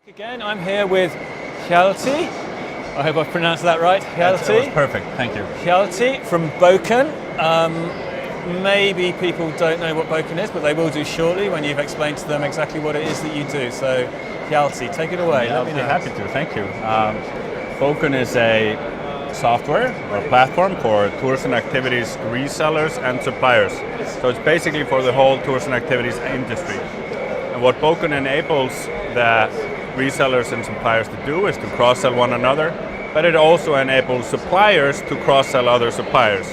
Again, I'm here with Hjalti. I hope I've pronounced that right. Hjalti. That was perfect, thank you. Hjalti from Bokun. Maybe people don't know what Bokun is, but they will do shortly when you've explained to them exactly what it is that you do. So, Hjalti, take it away. Yeah, I'll be happy to, thank you. Bokun is a software or platform for tours and activities resellers and suppliers. So it's basically for the whole tours and activities industry. And what Bokun enables the resellers and suppliers to do is to cross-sell one another, but it also enables suppliers to cross-sell other suppliers.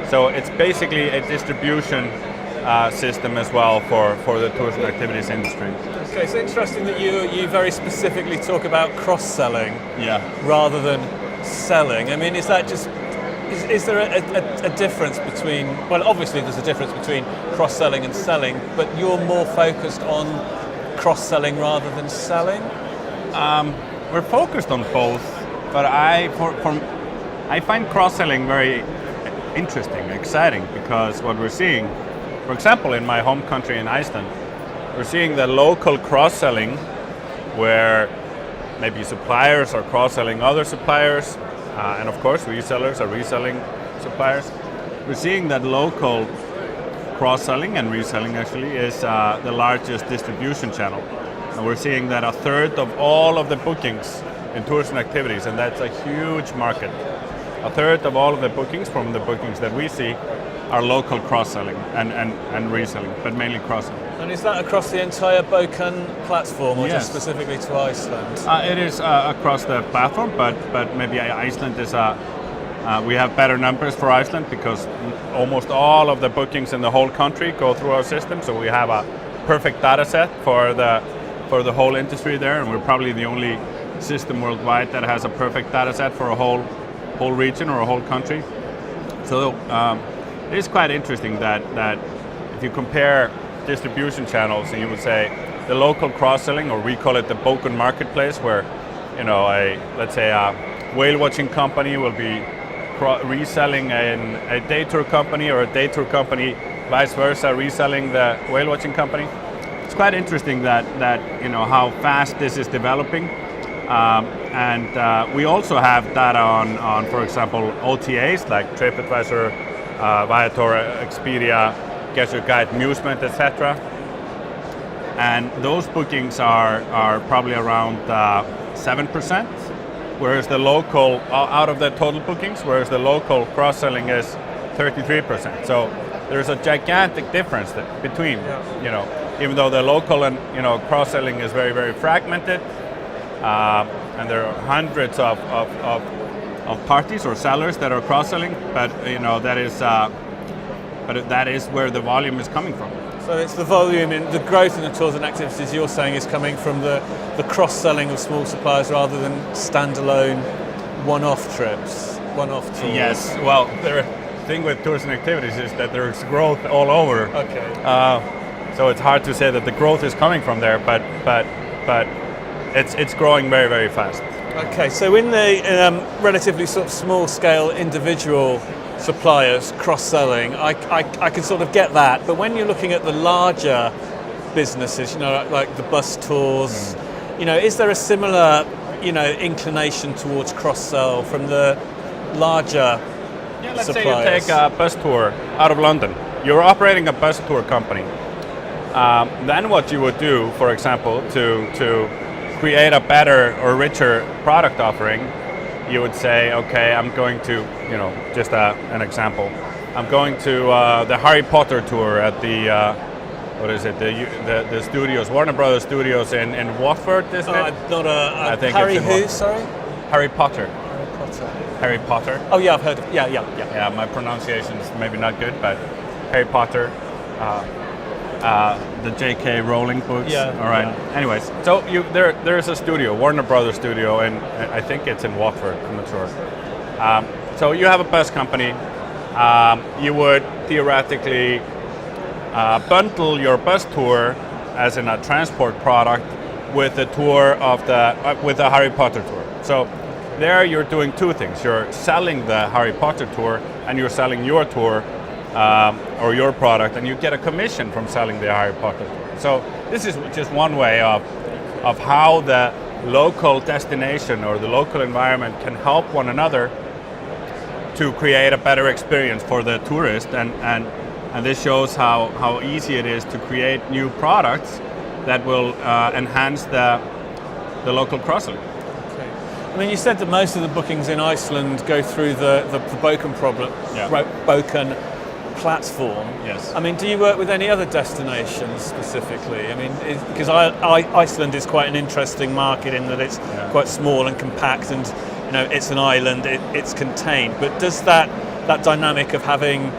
So it's basically a distribution system as well for the tours and activities industry. Okay, it's interesting that you very specifically talk about cross-selling rather than selling. I mean, is that just, is there a difference between, well, obviously there's a difference between cross-selling and selling, but you're more focused on cross-selling rather than selling? We're focused on both, but I find cross-selling very interesting, exciting, because what we're seeing, for example, in my home country in Iceland, we're seeing the local cross-selling where maybe suppliers are cross-selling other suppliers, and of course resellers are reselling suppliers. We're seeing that local cross-selling and reselling actually is the largest distribution channel. And we're seeing that a third of all of the bookings in tours and activities, and that's a huge market. A third of all of the bookings from the bookings that we see are local cross-selling and reselling, but mainly cross-selling. And is that across the entire Bokun platform, or Yes. just specifically to Iceland? It is across the platform, but maybe Iceland is we have better numbers for Iceland because almost all of the bookings in the whole country go through our system, so we have a perfect data set for the whole industry there, and we're probably the only system worldwide that has a perfect data set for a whole region or a whole country. So it is quite interesting that if you compare distribution channels, and you would say the local cross-selling, or we call it the Bokun marketplace, where let's say a whale watching company will be reselling a day tour company, or a day tour company vice versa reselling the whale watching company. It's quite interesting that how fast this is developing, and we also have data on for example OTAs like TripAdvisor, Viator, Expedia, Guess Your Guide, Musement, etc. And those bookings are probably around 7%, whereas the local out of the total bookings, whereas the local cross-selling is 33%. So there's a gigantic difference between even though the local and cross-selling is very, very fragmented, and there are hundreds of parties or sellers that are cross-selling, but that is where the volume is coming from. So it's the volume, in the growth in the tours and activities you're saying is coming from the cross-selling of small suppliers rather than standalone one-off trips, one-off tours. Yes, well, the thing with tours and activities is that there's growth all over. Okay. So it's hard to say that the growth is coming from there, but it's growing very, very fast. Okay, so in the relatively sort of small-scale individual suppliers cross-selling, I can sort of get that. But when you're looking at the larger businesses, like the bus tours, is there a similar, inclination towards cross-sell from the larger Let's suppliers? say you take a bus tour out of London. You're operating a bus tour company. Then what you would do, for example, to create a better or richer product offering, you would say, okay, I'm going to, just an example, I'm going to the Harry Potter tour at the, the studios, Warner Brothers Studios in Watford, isn't it? I think Harry it's who, sorry? Harry Potter. Harry Potter. Harry Potter. Oh yeah, I've heard of it. Yeah. Yeah, my pronunciation is maybe not good, but Harry Potter. The J.K. Rowling books. Yeah. All right. Yeah. Anyways, so there's a studio, Warner Brothers studio, and I think it's in Watford. I'm not sure. So you have a bus company. You would theoretically bundle your bus tour as in a transport product with the tour of with the Harry Potter tour. So there you're doing two things. You're selling the Harry Potter tour, and you're selling your tour. Or your product, and you get a commission from selling the Harry Potter tour. So this is just one way of how the local destination or the local environment can help one another to create a better experience for the tourist, and this shows how easy it is to create new products that will enhance the local cross-selling. Okay. I mean, you said that most of the bookings in Iceland go through the Bokun Bokun platform. Yes. I mean, do you work with any other destinations specifically? I mean, because Iceland is quite an interesting market in that it's quite small and compact, and it's an island, it's contained. But does that dynamic of having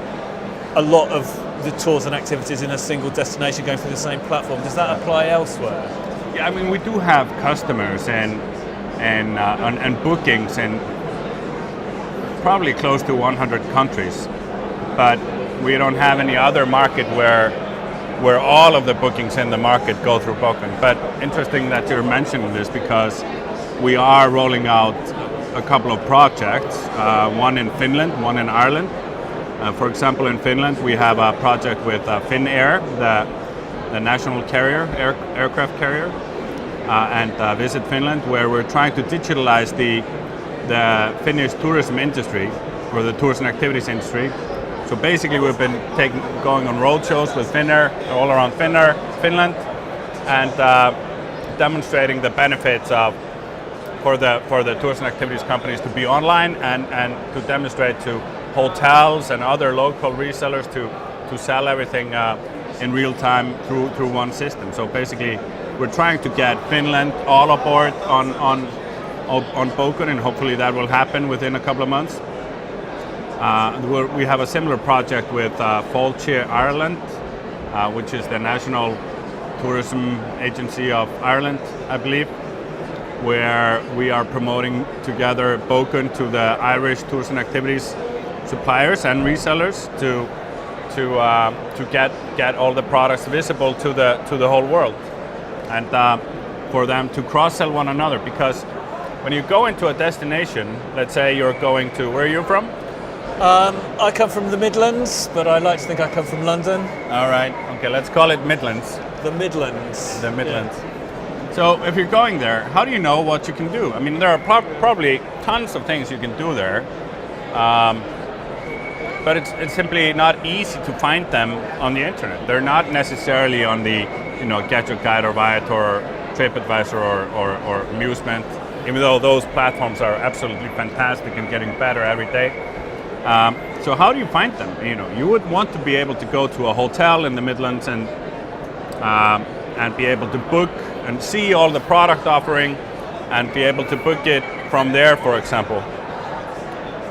a lot of the tours and activities in a single destination going through the same platform, does that apply elsewhere? Yeah, I mean, we do have customers and bookings in probably close to 100 countries, but we don't have any other market where all of the bookings in the market go through Bokun. But interesting that you're mentioning this, because we are rolling out a couple of projects, one in Finland, one in Ireland. For example, in Finland, we have a project with Finnair, the national carrier, aircraft carrier, and Visit Finland, where we're trying to digitalize the Finnish tourism industry, or the tours and activities industry. So basically, we've been going on road shows with Finnair all around Finland, and demonstrating the benefits for the tours and activities companies to be online and to demonstrate to hotels and other local resellers to sell everything in real time through one system. So basically, we're trying to get Finland all aboard on Bokun, and hopefully that will happen within a couple of months. We have a similar project with Fáilte Ireland, which is the national tourism agency of Ireland, I believe, where we are promoting together Bokun to the Irish tours and activities suppliers and resellers to get all the products visible to the whole world, and for them to cross-sell one another. Because when you go into a destination, let's say you're going to, where are you from? I come from the Midlands, but I like to think I come from London. All right, okay, let's call it Midlands. The Midlands. The Midlands. Yeah. So if you're going there, how do you know what you can do? I mean, there are probably tons of things you can do there, but it's simply not easy to find them on the internet. They're not necessarily on the Get Your Guide or Viator or TripAdvisor or Amusement, even though those platforms are absolutely fantastic and getting better every day. So how do you find them? You would want to be able to go to a hotel in the Midlands and be able to book and see all the product offering and be able to book it from there, for example.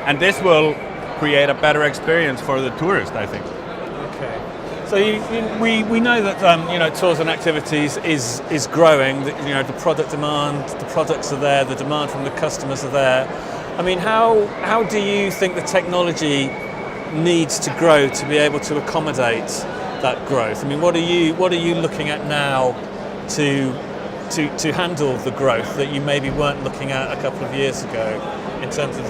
And this will create a better experience for the tourist, I think. Okay. So we know that tours and activities is growing. The product demand, the products are there, the demand from the customers are there. I mean, how do you think the technology needs to grow to be able to accommodate that growth? I mean, what are you looking at now to handle the growth that you maybe weren't looking at a couple of years ago in terms of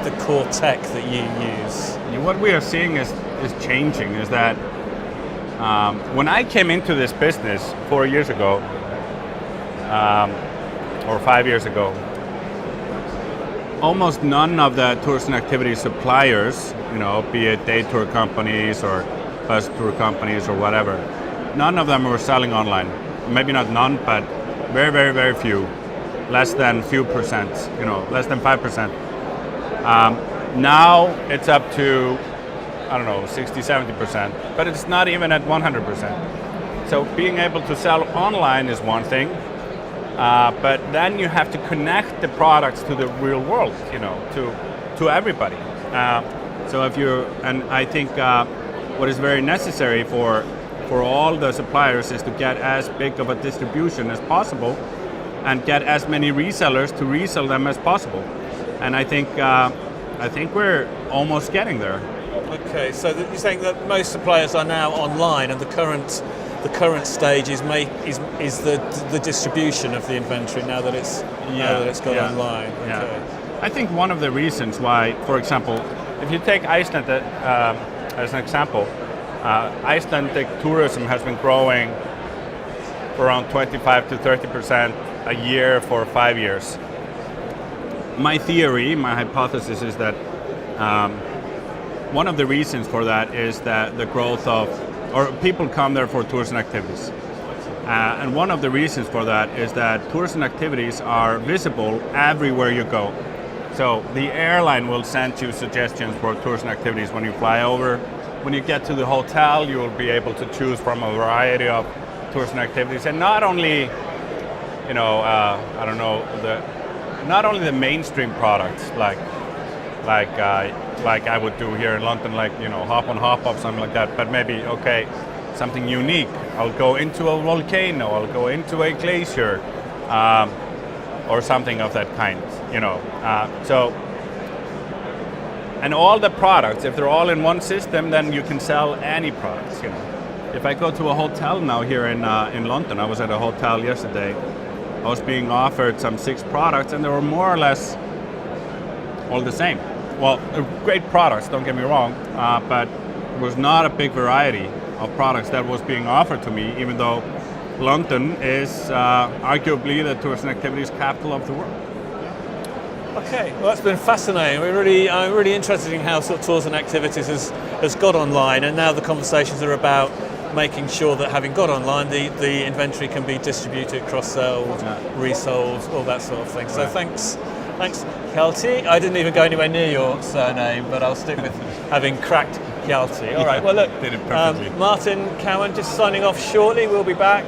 the core tech that you use? What we are seeing is changing. Is that when I came into this business 4 years ago, or 5 years ago, almost none of the tours and activity suppliers, be it day tour companies or bus tour companies or whatever, none of them were selling online. Maybe not none, but very, very, very few. Less than few percent, less than 5%. Now it's up to, 60, 70%, but it's not even at 100%. So being able to sell online is one thing, but then you have to connect the products to the real world, to everybody. And I think what is very necessary for all the suppliers is to get as big of a distribution as possible and get as many resellers to resell them as possible. And I think we're almost getting there. Okay, so you're saying that most suppliers are now online, and the current stage is the distribution of the inventory now that it's gone online. Okay. Yeah. I think one of the reasons why, for example, if you take Iceland as an example, Icelandic tourism has been growing around 25 to 30% a year for 5 years. My theory, my hypothesis is that one of the reasons for that is that the growth of, or people come there for tours and activities. And one of the reasons for that is that tours and activities are visible everywhere you go. So the airline will send you suggestions for tours and activities when you fly over. When you get to the hotel, you will be able to choose from a variety of tours and activities. And not only, you know, I don't know, not only the mainstream products like I would do here in London, like, you know, hop on, hop off, something like that, but maybe, okay, something unique. I'll go into a volcano, I'll go into a glacier, or something of that kind, you know. And all the products, if they're all in one system, then you can sell any products, you know. If I go to a hotel now here in London, I was at a hotel yesterday, I was being offered some 6 products and they were more or less all the same. Well, great products, don't get me wrong, but there was not a big variety of products that was being offered to me, even though London is arguably the tours and activities capital of the world. Okay, well, that's been fascinating. I'm really interested in how sort of tours and activities has got online, and now the conversations are about making sure that having got online, the inventory can be distributed, cross-sold, resold, all that sort of thing. So thanks Hjalti. I didn't even go anywhere near your surname, but I'll stick with having cracked Hjalti. All right, well look, did it perfectly. Martin Cowan just signing off shortly. We'll be back.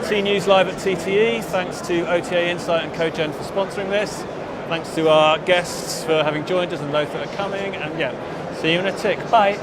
tnoozLIVE at TTE. Thanks to OTA Insight and Codegen for sponsoring this. Thanks to our guests for having joined us and those that are coming. And yeah, see you in a tick. Bye.